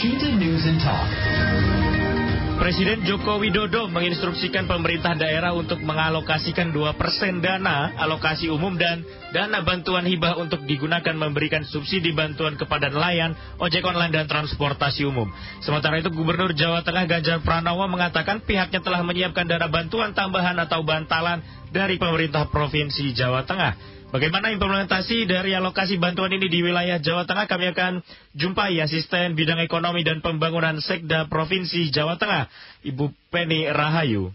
Washington News and Talk. Presiden Joko Widodo menginstruksikan pemerintah daerah untuk mengalokasikan 2% dana alokasi umum dan dana bantuan hibah untuk digunakan memberikan subsidi bantuan kepada nelayan, ojek online dan transportasi umum. Sementara itu Gubernur Jawa Tengah Ganjar Pranowo mengatakan pihaknya telah menyiapkan dana bantuan tambahan atau bantalan dari pemerintah Provinsi Jawa Tengah. Bagaimana implementasi dari alokasi bantuan ini di wilayah Jawa Tengah? Kami akan jumpai Asisten Bidang Ekonomi dan Pembangunan Sekda Provinsi Jawa Tengah, Ibu Penny Rahayu.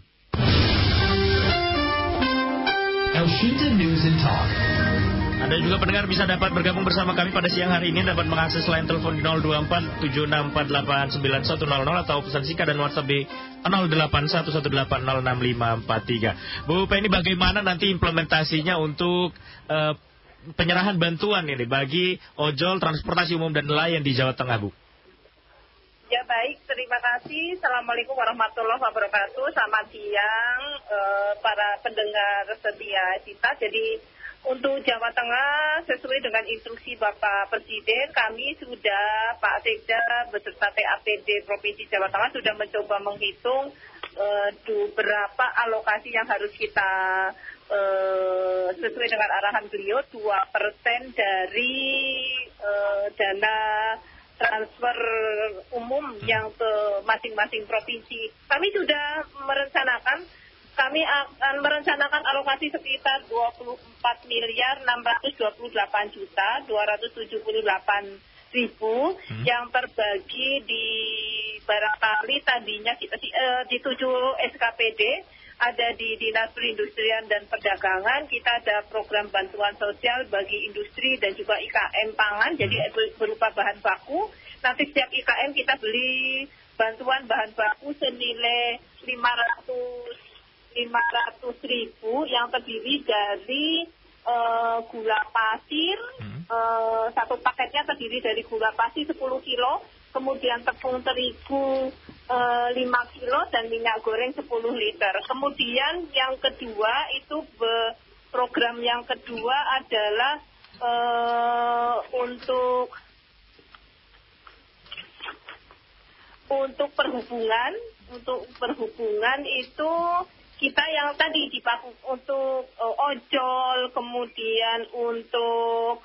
Washington News and Talk. Anda juga pendengar bisa dapat bergabung bersama kami pada siang hari ini, dapat mengakses line telepon di 02476489100 atau pesan singkat dan WhatsApp di 0811806543. Bu Penny, bagaimana nanti implementasinya untuk penyerahan bantuan ini bagi ojol, transportasi umum dan nelayan di Jawa Tengah, Bu? Ya baik, terima kasih. Assalamualaikum warahmatullahi wabarakatuh. Selamat siang para pendengar setia kita. Jadi untuk Jawa Tengah, sesuai dengan instruksi Bapak Presiden, kami sudah, Pak Sekda beserta TAPD Provinsi Jawa Tengah sudah mencoba menghitung berapa alokasi yang harus kita sesuai dengan arahan beliau, 2% dari dana transfer umum yang ke masing-masing provinsi. Kami sudah kami akan merencanakan alokasi sekitar 24.628.278.000 yang terbagi di barangkali tadinya di 7 SKPD, ada di Dinas Perindustrian dan Perdagangan, kita ada program bantuan sosial bagi industri dan juga IKM pangan, jadi berupa bahan baku. Nanti setiap IKM kita beli bantuan bahan baku senilai 500.000 yang terdiri dari gula pasir, satu paketnya terdiri dari gula pasir 10 kilo, kemudian tepung terigu 5 kilo dan minyak goreng 10 liter. Kemudian yang kedua itu program yang kedua adalah untuk perhubungan itu kita yang tadi dipakai untuk ojol, kemudian untuk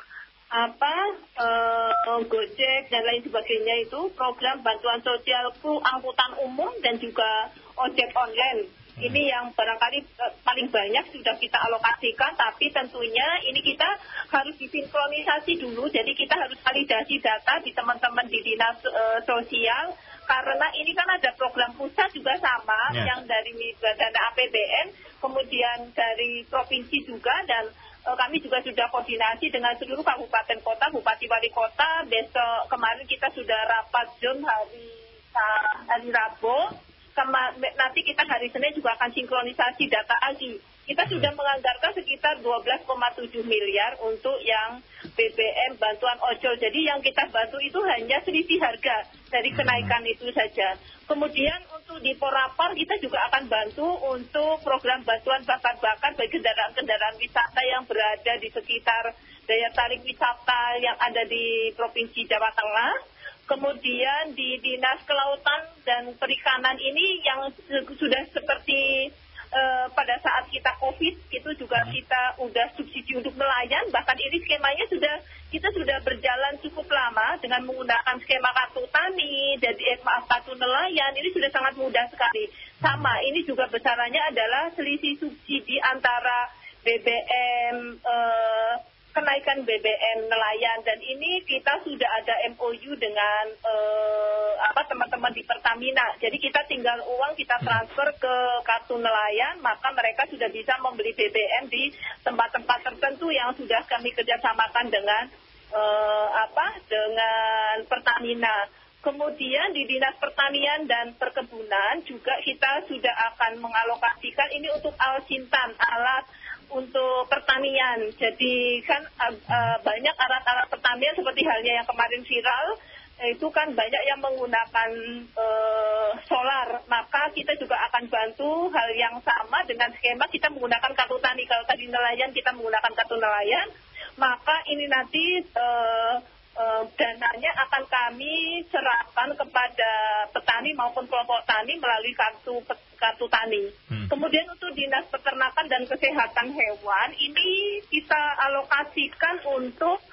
Gojek dan lain sebagainya, itu program bantuan sosial kru angkutan umum dan juga ojek online. Ini yang barangkali paling banyak sudah kita alokasikan, tapi tentunya ini kita harus disinkronisasi dulu. Jadi kita harus validasi data di teman-teman di dinas sosial, karena ini kan ada program pusat juga sama, yang dari dana APBN, kemudian dari provinsi juga, dan kami juga sudah koordinasi dengan seluruh kabupaten kota, bupati wali kota. Besok kemarin kita sudah rapat Zoom hari Rabu. Nanti kita hari Senin juga akan sinkronisasi data lagi. Kita sudah menganggarkan sekitar 12,7 miliar untuk yang BBM bantuan ojol. Jadi yang kita bantu itu hanya selisih harga dari kenaikan itu saja. Kemudian untuk di Porapar kita juga akan bantu untuk program bantuan bakar-bakar bagi kendaraan-kendaraan wisata yang berada di sekitar daya tarik wisata yang ada di Provinsi Jawa Tengah. Kemudian di Dinas Kelautan dan Perikanan ini yang sudah seperti pada saat kita COVID itu juga kita udah subsidi untuk nelayan, bahkan ini skemanya kita sudah berjalan cukup lama dengan menggunakan skema kartu tani dan kartu nelayan. Ini sudah sangat mudah sekali. Sama, ini juga besarannya adalah selisih subsidi antara BBM kenaikan BBM nelayan, dan ini kita sudah ada MOU dengan teman-teman di Pertamina. Jadi kita tinggal uang kita transfer ke kartu nelayan, maka mereka sudah bisa membeli BBM di tempat-tempat tertentu yang sudah kami kerjasamakan dengan dengan Pertamina. Kemudian di Dinas Pertanian dan Perkebunan juga kita sudah akan mengalokasikan ini untuk Al-Sintan, alat untuk pertanian. Jadi kan banyak alat-alat pertanian seperti halnya yang kemarin viral, itu kan banyak yang menggunakan solar. Maka kita juga akan bantu hal yang sama dengan skema kita menggunakan kartu tani. Kalau tadi nelayan kita menggunakan kartu nelayan, maka ini nanti dananya akan kami serahkan kepada petani maupun kelompok tani melalui kartu tani. Kemudian untuk Dinas Peternakan dan Kesehatan Hewan ini kita alokasikan untuk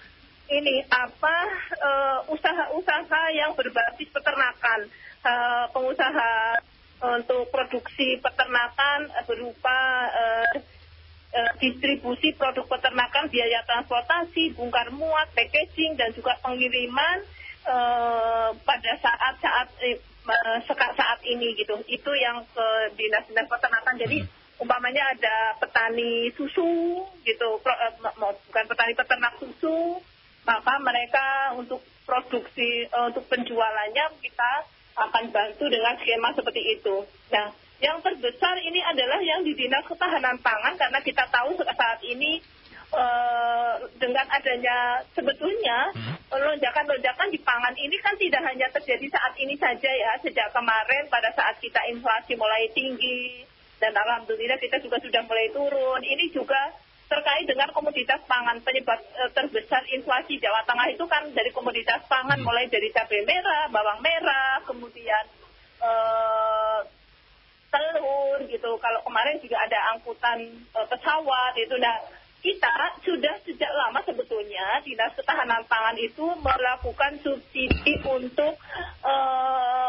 usaha-usaha yang berbasis peternakan, pengusaha untuk produksi peternakan berupa distribusi produk peternakan, biaya transportasi, bongkar muat, packaging, dan juga pengiriman pada saat ini gitu. Itu yang ke dinas-dinas peternakan. Jadi umpamanya ada petani susu gitu, bukan petani peternak susu, maka mereka untuk produksi, untuk penjualannya kita akan bantu dengan skema seperti itu. Nah, yang terbesar ini adalah yang di Dinas Ketahanan Pangan, karena kita tahu saat ini dengan adanya sebetulnya lonjakan-lonjakan di pangan ini kan tidak hanya terjadi saat ini saja ya, sejak kemarin pada saat kita inflasi mulai tinggi dan alhamdulillah kita juga sudah mulai turun. Ini juga terkait dengan komoditas pangan. Penyebab terbesar inflasi Jawa Tengah itu kan dari komoditas pangan, mulai dari cabai merah, bawang merah, kemudian telur gitu. Kalau kemarin juga ada angkutan pesawat itu. Nah, kita sudah sejak lama sebetulnya Dinas Ketahanan Pangan itu melakukan subsidi untuk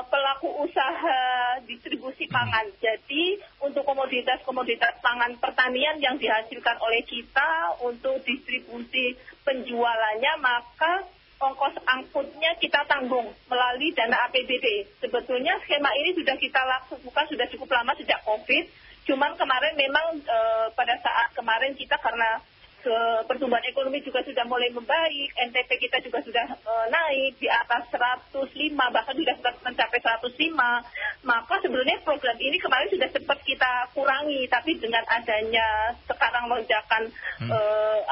pelaku usaha distribusi pangan. Jadi untuk komoditas-komoditas pangan pertanian yang dihasilkan oleh kita untuk distribusi penjualannya, maka ongkos angkutnya kita tanggung melalui dana APBD. Sebetulnya skema ini sudah kita lakukan sudah cukup lama sejak COVID. Cuman kemarin memang pada saat kemarin kita karena pertumbuhan ekonomi juga sudah mulai membaik, NTP kita juga sudah naik di atas 105, bahkan sudah mencapai 105. Maka sebenarnya program ini kemarin sudah sempat kita kurangi, tapi dengan adanya sekarang lonjakan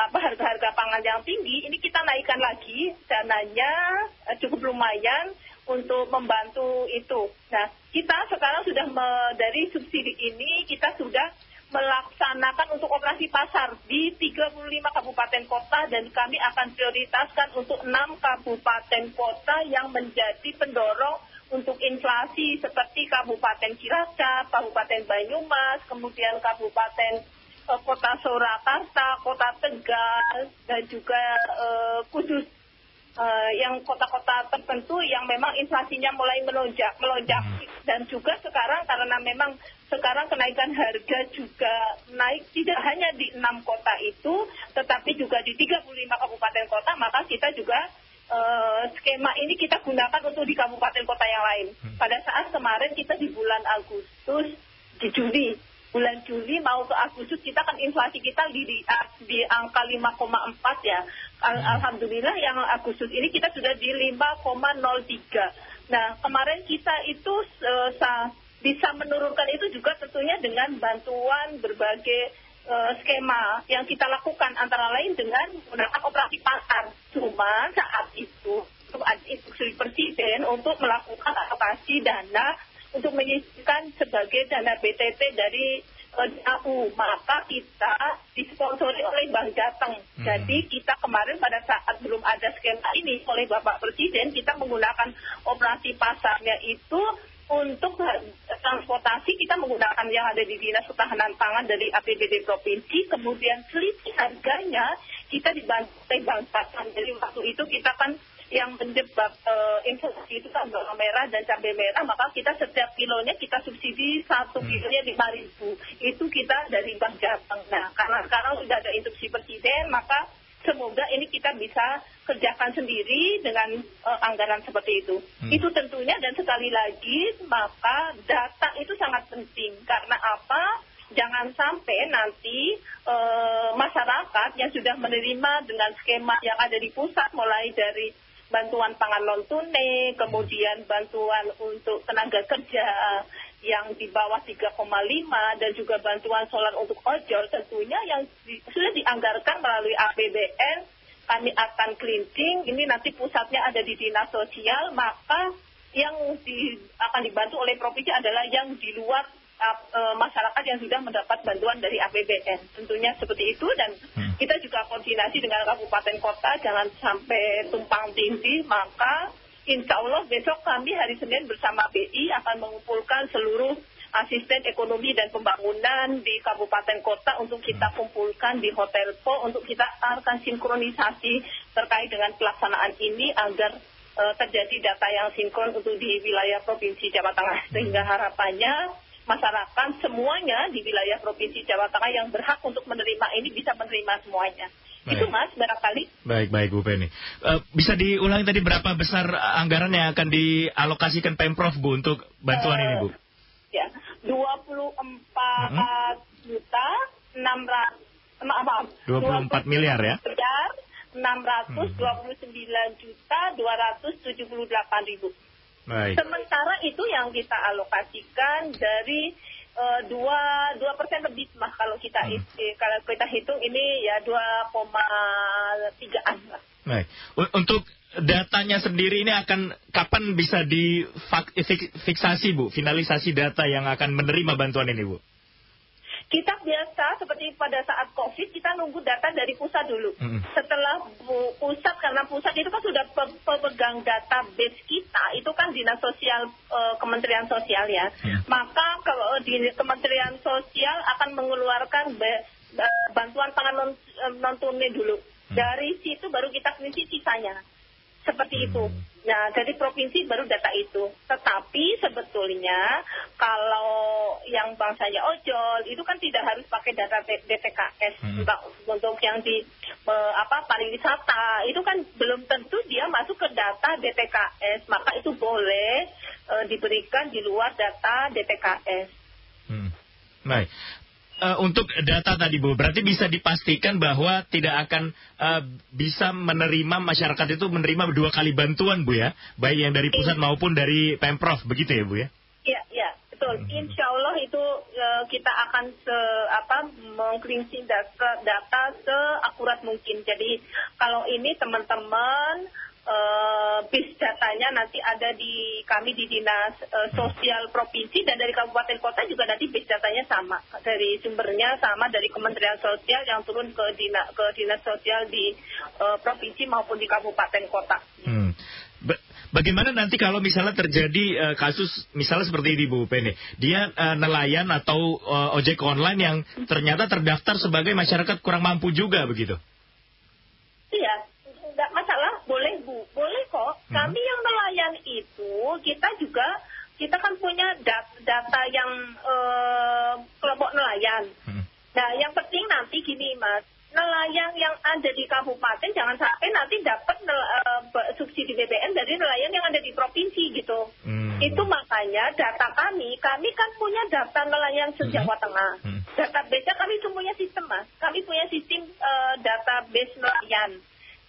harga-harga pangan yang tinggi, ini kita naikkan lagi dananya cukup lumayan untuk membantu itu. Nah, kita sekarang sudah dari subsidi ini kita sudah melaksanakan untuk operasi pasar di 35 kabupaten kota, dan kami akan prioritaskan untuk 6 kabupaten kota yang menjadi pendorong untuk inflasi seperti Kabupaten Cilacap, Kabupaten Banyumas, kemudian Kabupaten Kota Surakarta, Kota Tegal, dan juga Kudus. Yang kota-kota tertentu yang memang inflasinya mulai melonjak dan juga sekarang karena memang sekarang kenaikan harga juga naik tidak hanya di 6 kota itu tetapi juga di 35 kabupaten kota, maka kita juga skema ini kita gunakan untuk di kabupaten kota yang lain. Pada saat kemarin kita di bulan Agustus, di bulan Juli mau ke Agustus kita kan inflasi kita di angka 5,4 ya. Alhamdulillah yang Agustus ini kita sudah di 5,03. Nah, kemarin kita itu bisa menurunkan itu juga tentunya dengan bantuan berbagai skema yang kita lakukan, antara lain dengan menggunakan operasi pasar. Cuma saat itu ada instruksi Presiden untuk melakukan alokasi dana untuk menyisihkan sebagai dana BTT dari DAU, maka kita disponsori oleh Bank Jateng. Jadi kita kemarin pada saat belum ada skema ini oleh Bapak Presiden, kita menggunakan operasi pasarnya itu untuk transportasi, kita menggunakan yang ada di Dinas Ketahanan Pangan dari APBD Provinsi, kemudian selisih harganya kita dibantu oleh Bank Jateng. Jadi waktu itu kita kan yang menjebak inflasi itu kan bawang merah dan cabai merah, maka kita setiap kilonya kita subsidi 1 kilonya 5.000. Itu kita dari Bank Jateng. Nah, karena sekarang sudah ada instruksi Presiden, maka semoga ini kita bisa kerjakan sendiri dengan anggaran seperti itu. Itu tentunya, dan sekali lagi, maka data itu sangat penting. Karena apa? Jangan sampai nanti masyarakat yang sudah menerima dengan skema yang ada di pusat, mulai dari bantuan pangan non-tunai, kemudian bantuan untuk tenaga kerja yang di bawah 3,5, dan juga bantuan solar untuk ojol, tentunya yang sudah dianggarkan melalui APBN, kami akan cleansing. Ini nanti pusatnya ada di Dinas Sosial, maka yang akan dibantu oleh provinsi adalah yang di luar masyarakat yang sudah mendapat bantuan dari APBN. Tentunya seperti itu, dan kita juga koordinasi dengan kabupaten kota jangan sampai tumpang tindih. Maka insya Allah besok kami hari Senin bersama BI akan mengumpulkan seluruh asisten ekonomi dan pembangunan di kabupaten kota untuk kita kumpulkan di Hotel Po untuk kita akan sinkronisasi terkait dengan pelaksanaan ini agar terjadi data yang sinkron untuk di wilayah Provinsi Jawa Tengah, sehingga harapannya masyarakat semuanya di wilayah Provinsi Jawa Tengah yang berhak untuk menerima ini bisa menerima semuanya. Baik. Itu Mas, barangkali. Baik Bu Penny. Bisa diulangi tadi berapa besar anggaran yang akan dialokasikan Pemprov Bu untuk bantuan ini Bu? Ya, 24 miliar ya? 629.278.000. Baik. Sementara itu yang kita alokasikan dari 2% lebih mah kalau kita hitung ini ya 2,3-an lah. Baik. Untuk datanya sendiri ini akan kapan bisa difiksasi Bu, finalisasi data yang akan menerima bantuan ini Bu? Kita biasa seperti pada saat COVID kita nunggu data dari pusat dulu. Setelah pusat, karena pusat itu kan sudah pemegang database kita, itu kan Dinas Sosial Kementerian Sosial ya. Maka kalau di Kementerian Sosial akan mengeluarkan bantuan pangan non tunai dulu. Dari situ baru kita ngisi sisanya. Seperti itu. Nah, dari provinsi baru data itu. Tetapi sebetulnya kalau yang bangsanya ojol itu kan tidak harus pakai data DTKS. Untuk yang di pariwisata itu kan belum tentu dia masuk ke data DTKS. Maka itu boleh diberikan di luar data DTKS. Baik. Untuk data tadi Bu, berarti bisa dipastikan bahwa tidak akan bisa menerima, masyarakat itu menerima 2 kali bantuan Bu ya, baik yang dari pusat maupun dari Pemprov, begitu ya Bu ya? Iya, betul. Insya Allah itu kita akan mengcleansing data seakurat mungkin. Jadi kalau ini teman-teman base datanya nanti ada di kami di Dinas Sosial Provinsi, dan dari Kabupaten Kota juga nanti base datanya sama, dari sumbernya sama dari Kementerian Sosial yang turun ke Dinas Sosial di Provinsi maupun di Kabupaten Kota. Bagaimana nanti kalau misalnya terjadi kasus misalnya seperti ini Bu Penny, dia nelayan atau ojek online yang ternyata terdaftar sebagai masyarakat kurang mampu juga begitu? Iya. Nggak masalah, boleh Bu, boleh kok. Kami yang nelayan itu, kita kan punya data yang kelompok nelayan. Nah, yang penting nanti gini Mas, nelayan yang ada di kabupaten jangan sampai nanti dapat subsidi BBM dari nelayan yang ada di provinsi gitu. Itu makanya data kami kan punya data nelayan se-Jawa Tengah. Database-nya kami punya sistem Mas, kami punya sistem database nelayan.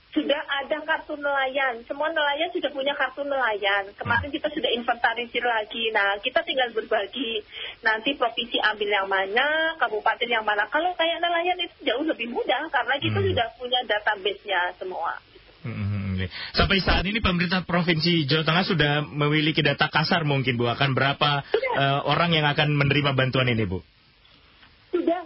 Sudah ada kartu nelayan, semua nelayan sudah punya kartu nelayan. Kemarin kita sudah inventarisir lagi. Nah, kita tinggal berbagi. Nanti provinsi ambil yang mana, kabupaten yang mana. Kalau kayak nelayan itu jauh lebih mudah karena kita sudah punya database-nya semua. Sampai saat ini pemerintah Provinsi Jawa Tengah sudah memiliki data kasar mungkin Bu, akan berapa orang yang akan menerima bantuan ini Bu? Sudah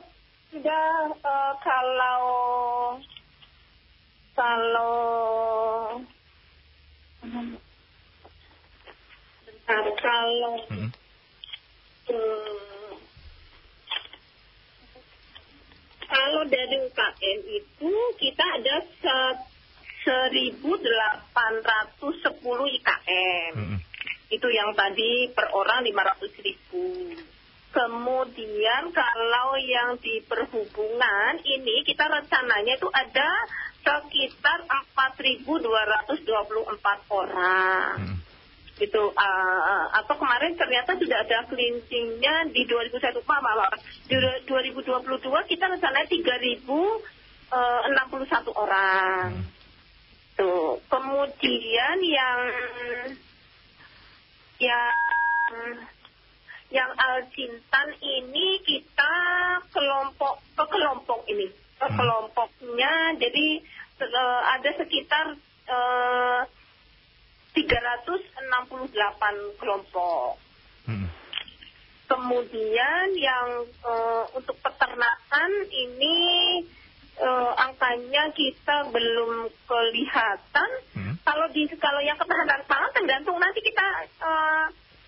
kalau dari UKM itu kita ada 1.810 IKM. Itu yang tadi per orang 500.000. Kemudian kalau yang di perhubungan ini kita rencananya itu ada sekitar 4.224 orang. Gitu. Atau kemarin ternyata sudah ada cleansingnya di 2021 di 2022 kita rencananya 3.061 orang. Tuh. Kemudian yang Alcintan ini kita kelompoknya jadi ada sekitar 368 kelompok. Kemudian yang untuk peternakan ini angkanya kita belum kelihatan. Kalau yang ketahanan pangan tergantung nanti kita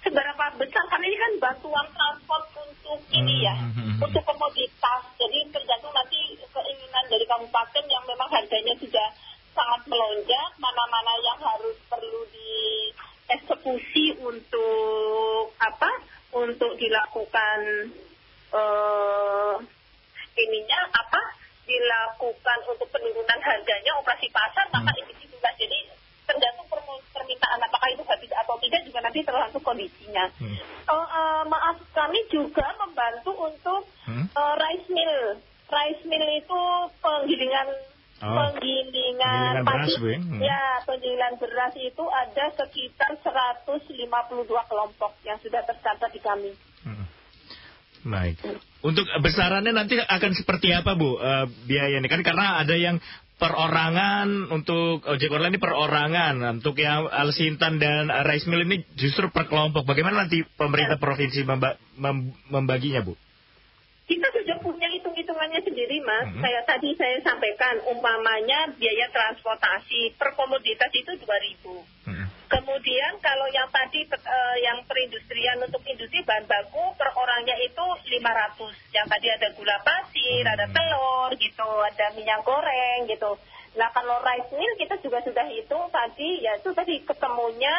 seberapa besar, karena ini kan bantuan transport untuk ini ya, untuk komoditas. Jadi tergantung nanti keinginan dari kabupaten yang memang harganya sudah sangat melonjak, mana-mana yang harus perlu dieksekusi untuk untuk dilakukan dilakukan untuk penurunan harganya, operasi pasar, maka ini juga jadi tergantung permintaan apakah itu habis atau tidak juga nanti tergantung kondisinya. Maaf, kami juga membantu untuk rice mill. Rice mill itu penggilingan beras, padi. Ya, penggilingan beras itu ada sekitar 152 kelompok yang sudah tercatat di kami. Baik. Untuk besarannya nanti akan seperti apa, Bu, biayanya? Kan karena ada yang perorangan, untuk ojek online ini perorangan, untuk yang Al-Sintan dan rice mill ini justru per kelompok. Bagaimana nanti pemerintah provinsi membaginya, Bu? Kita sudah punya hitung-hitungannya sendiri, Mas. Tadi saya sampaikan, umpamanya biaya transportasi per komoditas itu 2.000. Kemudian kalau yang tadi yang perindustrian untuk industri bahan baku per orangnya itu 500. Yang tadi ada gula pasir, ada telur gitu, ada minyak goreng gitu. Nah kalau rice mill kita juga sudah hitung tadi, ya itu tadi ketemunya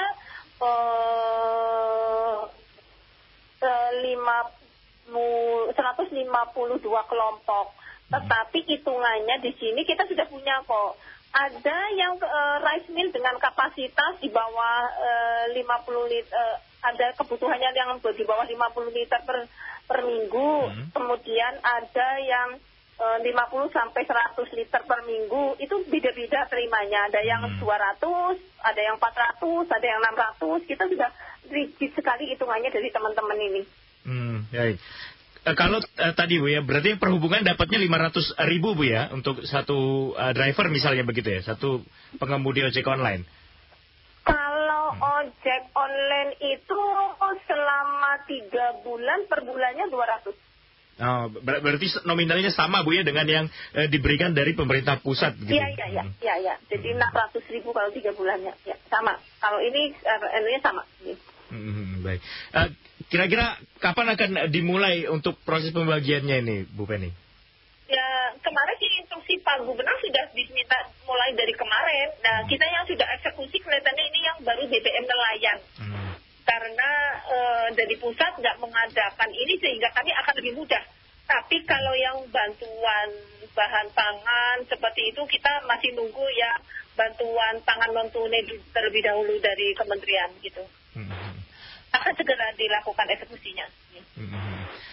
152 kelompok. Tetapi hitungannya di sini kita sudah punya kok. Ada yang rice mill dengan kapasitas di bawah 50 liter, ada kebutuhannya yang di bawah 50 liter per minggu. Kemudian ada yang 50 sampai 100 liter per minggu. Itu beda-beda terimanya. Ada yang 200, ada yang 400, ada yang 600. Kita sudah rigid sekali hitungannya dari teman-teman ini. Baik. Kalau tadi, Bu, ya, berarti perhubungan dapatnya 500.000, Bu, ya, untuk satu driver misalnya begitu ya, satu pengemudi ojek online. Kalau ojek online itu selama 3 bulan, per bulannya 200. Oh, berarti nominalnya sama, Bu, ya, dengan yang diberikan dari pemerintah pusat gitu. Iya. Jadi 600.000 kalau 3 bulannya. Ya, sama. Kalau ini sama. Baik. Kira-kira kapan akan dimulai untuk proses pembagiannya ini, Bu Penny? Ya, kemarin sih instruksi Pak Gubernur sudah diminta mulai dari kemarin. Nah, kita yang sudah eksekusi kelihatannya ini yang baru BBM nelayan. Karena dari pusat nggak mengadakan ini sehingga kami akan lebih mudah. Tapi kalau yang bantuan bahan pangan seperti itu kita masih nunggu ya bantuan pangan non tunai terlebih dahulu dari kementerian gitu. Akan segera dilakukan eksekusinya.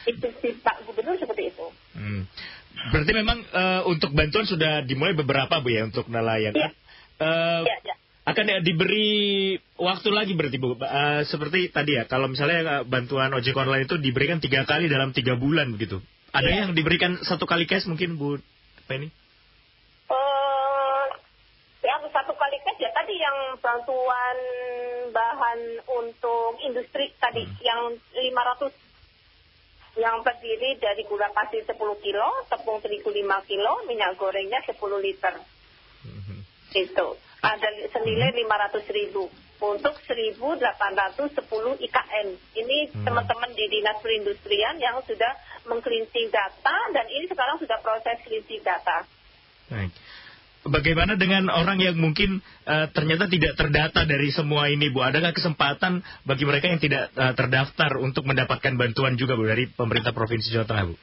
Itu si Pak Gubernur seperti itu. Berarti memang untuk bantuan sudah dimulai beberapa, Bu, ya, untuk nelayan. Iya. Akan diberi waktu lagi berarti, Bu. Seperti tadi ya, kalau misalnya bantuan ojek online itu diberikan 3 kali dalam 3 bulan begitu. Ada yang diberikan 1 kali cash mungkin, Bu Penny? Yang 1 kali cash ya tadi yang bantuan bahan untuk industri tadi yang 500 yang terdiri dari gula pasir 10 kilo, tepung terigu 5 kilo, minyak gorengnya 10 liter. Itu ada senilai 500.000 untuk 1.810 IKM. Ini teman-teman di Dinas Perindustrian yang sudah meng-cleansing data dan ini sekarang sudah proses cleansing data. Baik. Bagaimana dengan orang yang mungkin ternyata tidak terdata dari semua ini, Bu? Adakah kesempatan bagi mereka yang tidak terdaftar untuk mendapatkan bantuan juga, Bu, dari pemerintah Provinsi Jawa Tengah, Bu?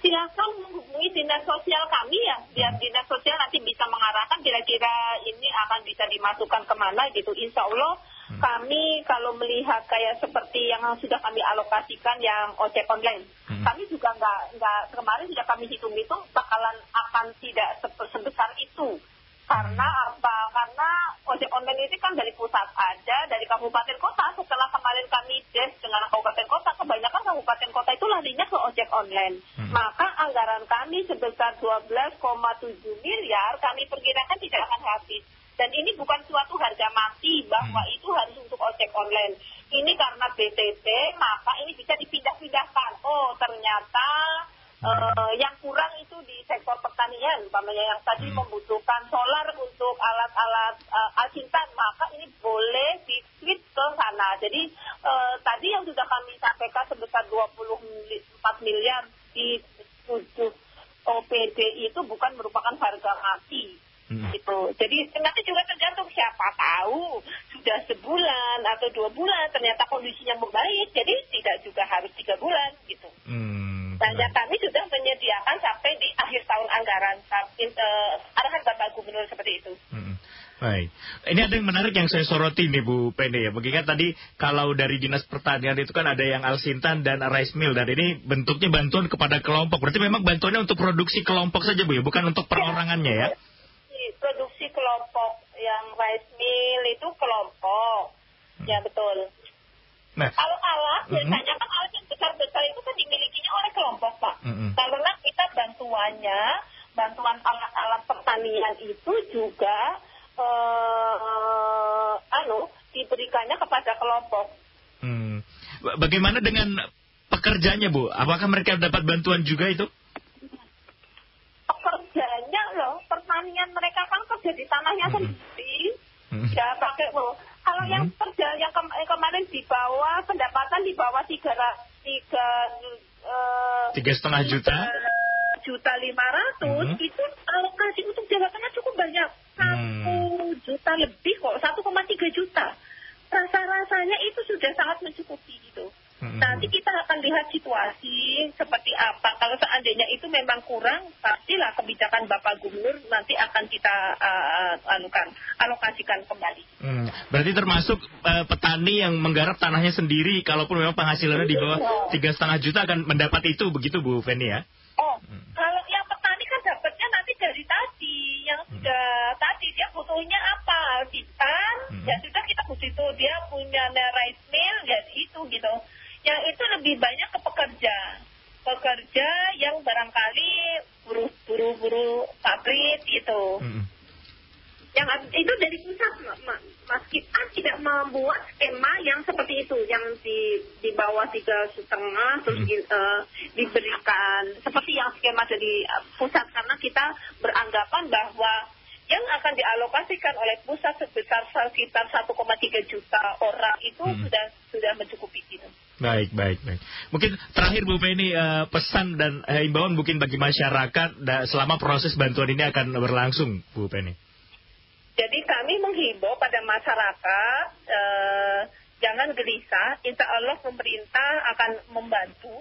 Silakan menghubungi dinas sosial kami ya, biar dinas sosial nanti bisa mengarahkan kira-kira ini akan bisa dimasukkan kemana gitu. Insya Allah kami kalau melihat kayak seperti yang sudah kami alokasikan yang ojek online, kami juga nggak kemarin sudah kami hitung-hitung bakalan akan tidak sebesar itu. Karena apa? Karena ojek online ini kan dari pusat ada, dari kabupaten kota. Setelah kemarin kami des dengan kabupaten kota, kebanyakan kabupaten kota itu larinya ke ojek online. Maka anggaran kami sebesar 12,7 miliar kami perkirakan tidak akan habis. Dan ini bukan suatu harga mati bahwa itu harus untuk ojek online. Ini karena BTT, maka ini bisa dipindah-pindahkan. Oh, ternyata yang kurang itu di sektor pertanian, umpamanya yang tadi membutuhkan solar untuk alat-alat alsintan, maka ini boleh di-switch ke sana. Jadi tadi yang sudah kami sampaikan sebesar 24 miliar di 7 OPD itu bukan merupakan harga mati. Gitu. Jadi nanti juga tergantung siapa tahu sudah sebulan atau 2 bulan ternyata kondisinya membaik, jadi tidak juga harus 3 bulan gitu. Dan kami sudah menyediakan sampai di akhir tahun anggaran, arahan Bapak Gubernur seperti itu. Baik. Ini ada yang menarik yang saya soroti nih Bu Penny ya. Mengingat tadi kalau dari Dinas Pertanian itu kan ada yang alsintan dan rice mill, dan ini bentuknya bantuan kepada kelompok. Berarti memang bantuannya untuk produksi kelompok saja Bu ya, bukan untuk perorangannya ya? Produksi kelompok, yang rice mill itu kelompok. Ya betul. Nah, kalau alat, biasanya kan alat yang besar-besar itu kan dimilikinya oleh kelompok, Pak. Karena kita bantuan alat-alat pertanian itu juga diberikannya kepada kelompok. Bagaimana dengan pekerjanya, Bu? Apakah mereka dapat bantuan juga itu? Pekerjanya loh, pertanian mereka kan kerja di tanahnya sendiri. Ya pakai kalau yang kerja yang kemarin di bawah pendapatan di bawah 3,5 juta. 1.500.000 itu alokasi untuk Jawa Tengah cukup banyak, 1 juta lebih kok, 1,3 juta. Rasa-rasanya itu sudah sangat mencukupi gitu. Nanti kita akan lihat situasi seperti apa. Kalau seandainya itu memang kurang, pastilah kebijakan Bapak Gubernur nanti akan kita alokasikan kembali. Berarti termasuk petani yang menggarap tanahnya sendiri, kalaupun memang penghasilannya di bawah 3,5 juta akan mendapat itu, begitu Bu Penny ya? Kalau yang petani kan dapatnya nanti dari tadi, yang sudah tadi dia butuhnya apa? Alsintan, ya sudah kita butuh itu, dia punya rice mill, ya itu gitu. Yang itu lebih banyak ke pekerja yang barangkali buruh pabrik gitu. Yang itu dari pusat, Mas, kita tidak membuat skema yang seperti itu, yang di bawah 3,5 terus diberikan seperti yang skema dari pusat, karena kita beranggapan bahwa yang akan dialokasikan oleh pusat sebesar sekitar 1,3 juta orang itu sudah mencukupi gitu. Baik. Mungkin terakhir Bu Penny, pesan dan himbauan mungkin bagi masyarakat selama proses bantuan ini akan berlangsung, Bu Penny. Jadi kami menghimbau pada masyarakat, jangan gelisah, insya Allah pemerintah akan membantu,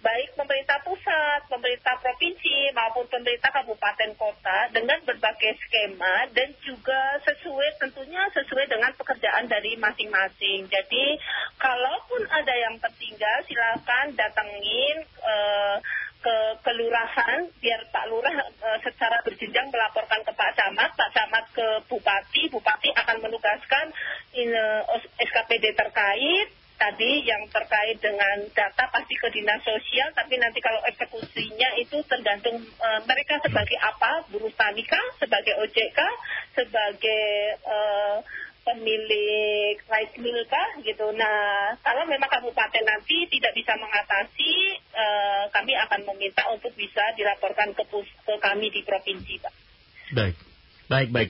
baik pemerintah pusat, pemerintah provinsi, maupun pemerintah kabupaten kota, dengan berbagai skema, dan juga tentunya sesuai dengan pekerjaan dari masing-masing. Jadi, kalaupun ada yang tertinggal, silakan datangin ke kelurahan, biar Pak Lurah secara berjenjang melaporkan ke Pak Camat ke Bupati akan menugaskan SKPD terkait. Tadi yang terkait dengan data pasti ke Dinas Sosial, tapi nanti kalau eksekusinya itu tergantung mereka sebagai apa, buruh tani kah, sebagai OJK, sebagai pemilik rice mill kah, gitu. Nah, kalau memang kabupaten nanti tidak bisa mengatasi, kami akan meminta untuk bisa dilaporkan ke kami di provinsi, Pak. Baik.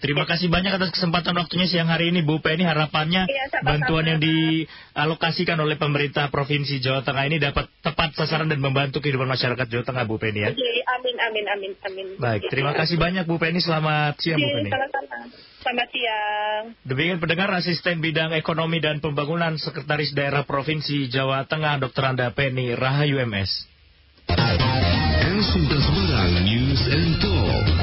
Terima kasih banyak atas kesempatan waktunya siang hari ini, Bu Penny. Harapannya bantuan yang dialokasikan oleh pemerintah Provinsi Jawa Tengah ini dapat tepat sasaran dan membantu kehidupan masyarakat Jawa Tengah, Bu Penny ya. Amin. Baik, terima kasih banyak Bu Penny. Selamat siang, Bu Penny. Selamat siang. Demikian pendengar, Asisten Bidang Ekonomi dan Pembangunan Sekretaris Daerah Provinsi Jawa Tengah, Dr. Anda Penny Rahayu MS. Elsunda Semarang News and Talk.